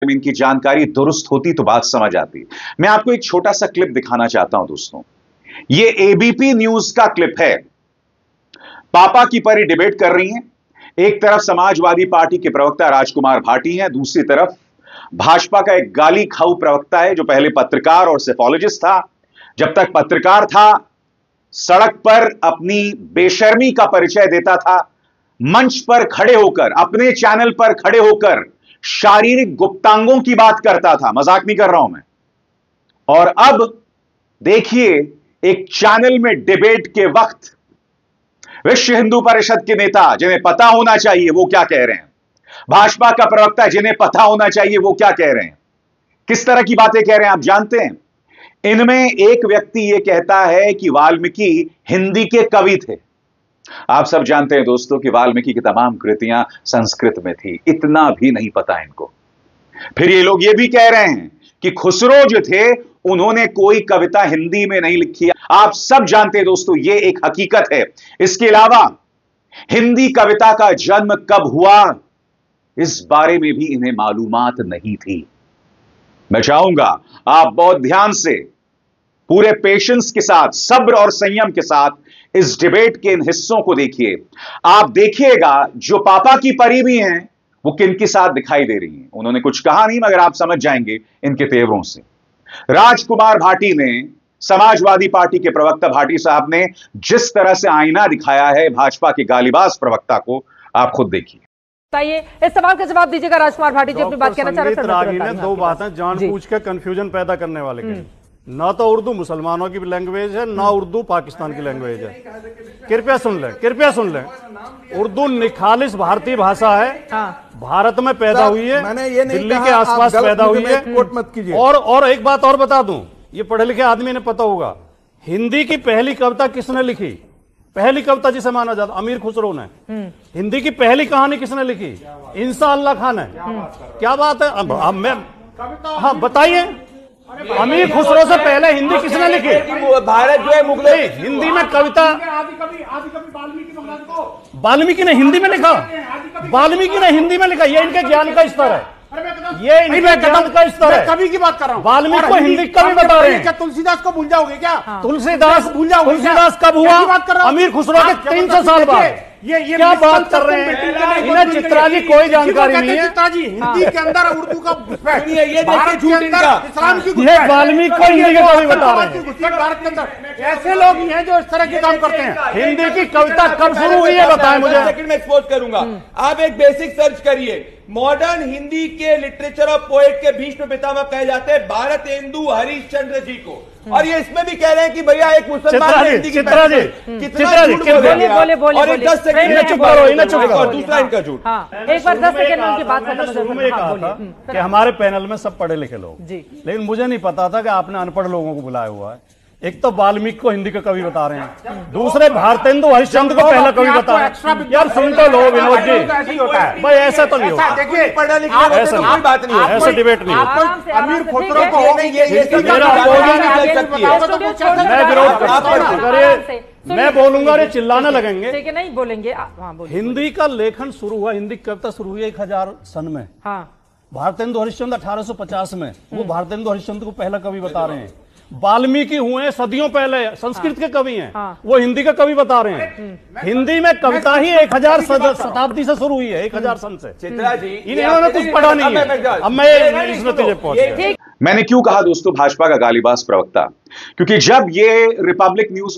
में इनकी जानकारी दुरुस्त होती तो बात समझ आती। मैं आपको एक छोटा सा क्लिप दिखाना चाहता हूं दोस्तों। ये एबीपी न्यूज का क्लिप है। पापा की परी डिबेट कर रही हैं। एक तरफ समाजवादी पार्टी के प्रवक्ता राजकुमार भाटी हैं, दूसरी तरफ भाजपा का एक गाली खाऊ प्रवक्ता है जो पहले पत्रकार और सेफोलॉजिस्ट था। जब तक पत्रकार था सड़क पर अपनी बेशर्मी का परिचय देता था, मंच पर खड़े होकर, अपने चैनल पर खड़े होकर शारीरिक गुप्तांगों की बात करता था। मजाक नहीं कर रहा हूं मैं। और अब देखिए एक चैनल में डिबेट के वक्त विश्व हिंदू परिषद के नेता जिन्हें पता होना चाहिए वो क्या कह रहे हैं, भाजपा का प्रवक्ता जिन्हें पता होना चाहिए वो क्या कह रहे हैं, किस तरह की बातें कह रहे हैं आप जानते हैं। इनमें एक व्यक्ति यह कहता है कि वाल्मीकि हिंदी के कवि थे। आप सब जानते हैं दोस्तों कि वाल्मीकि की तमाम कृतियां संस्कृत में थी, इतना भी नहीं पता इनको। फिर ये लोग ये भी कह रहे हैं कि खुसरो जो थे उन्होंने कोई कविता हिंदी में नहीं लिखी। आप सब जानते हैं दोस्तों ये एक हकीकत है। इसके अलावा हिंदी कविता का जन्म कब हुआ इस बारे में भी इन्हें मालूमात नहीं थी। मैं चाहूंगा आप बहुत ध्यान से, पूरे पेशेंस के साथ, सब्र और संयम के साथ इस डिबेट के इन हिस्सों को देखिए। आप देखिएगा जो पापा की परी भी हैं वो किनके साथ दिखाई दे रही हैं। उन्होंने कुछ कहा नहीं मगर आप समझ जाएंगे इनके तेवरों से। राजकुमार भाटी ने, समाजवादी पार्टी के प्रवक्ता भाटी साहब ने जिस तरह से आईना दिखाया है भाजपा के गालीबाज प्रवक्ता को, आप खुद देखिए। बताइए इस सवाल का जवाब दीजिएगा। राजकुमार भाटी जी अपनी बात कहना चाह रहे थे। रागी ने दो बातें जानबूझ के कंफ्यूजन पैदा करने वाले कही। ना तो उर्दू मुसलमानों की लैंग्वेज है, ना उर्दू पाकिस्तान की लैंग्वेज है। कृपया सुन लें, कृपया सुन लें। उर्दू निखालिस भारतीय भाषा है। भारत में पैदा हुई है, दिल्ली के आसपास पैदा हुई है। कोट मत कीजिए। और एक बात और बता दूं, ये पढ़े लिखे आदमी ने पता होगा, हिंदी की पहली कविता किसने लिखी? पहली कविता जिसे माना जाता अमीर खुसरो ने। हिंदी की पहली कहानी किसने लिखी? इंशाअल्लाह खान है। क्या बात है। अब मैं, हाँ बताइए, अमीर खुसरो से पहले हिंदी किसने लिखी? भारत जो है मुगलों हिंदी में कविता वाल्मीकि ने हिंदी में लिखा। वाल्मीकि ने हिंदी में लिखा। ये इनके ज्ञान का स्तर है, ये इनके ज्ञान का स्तर है। कवि की बात कर रहा हूँ। वाल्मीकि को हिंदी कवि बता रहे हैं। क्या तुलसीदास को भूल जाओगे क्या? तुलसीदास भूल जाओगे? तुलसीदास कब हुआ? अमीर खुसरो के 300 साल बाद। ये क्या बात कर रहे हैं? इन्हें चित्रा जी कोई जानकारी नहीं है। चित्रा जी हिंदी के अंदर उर्दू का ये वाल्मीकि को हिंदी के कवि बता रहे हैं। भारत के अंदर ऐसे लोग ही हैं जो इस तरह के काम करते हैं। हिंदी की कविता कब शुरू हुई है बताएं मुझे। सेकंड में एक्सपोज करूंगा। आप एक बेसिक सर्च करिए। मॉडर्न हिंदी के लिटरेचर ऑफ पोएट के भीष्म पितामह कहे जाते हैं भारतेंदु हरिश्चंद्र जी को। और ये इसमें भी कह रहे हैं कि भैया एक मुसलमान हिंदी की चित्रा जी और 10 सेकंड चुप करो। और दूसरा इनका झूठ। एक बार 10 सेकंड उनकी बात शुरू में कहा था कि हमारे पैनल में सब पढ़े लिखे लोग, लेकिन मुझे नहीं पता था कि आपने अनपढ़ लोगों को बुलाया हुआ है। एक तो वाल्मीकि को हिंदी का कवि बता रहे हैं, दूसरे भारतेंदु हरिश्चंद्र को पहला कवि बता रहे हैं। यार सुन तो लो विनोद जी, भाई ऐसा तो नहीं होता। देखिए पढ़ा लिखा कोई बात नहीं है, ऐसे डिबेट नहीं होता। अमीर खुसरो को मैं विरोध करता, मैं बोलूंगा अरे चिल्लाने लगेंगे। ठीक है, नहीं बोलेंगे। हिंदी का लेखन शुरू हुआ, हिंदी कविता शुरू हुई 1000 सन में। भारतेंदु हरिश्चंद्र 1850 में। वो भारतेंदु हरिश्चंद्र को पहला कवि बता रहे हैं। वाल्मीकि हुए सदियों पहले, संस्कृत के कवि हैं। वो हिंदी का कवि बता रहे हैं। हिंदी में कविता ही 1000 शताब्दी से शुरू हुई है, 1000 सन से। चित्रा जी इन्होंने कुछ पढ़ा नहीं है। अब मैं इस नतीजे पहुंच। मैंने क्यों कहा दोस्तों भाजपा का गालीबाज प्रवक्ता? क्योंकि जब ये रिपब्लिक न्यूज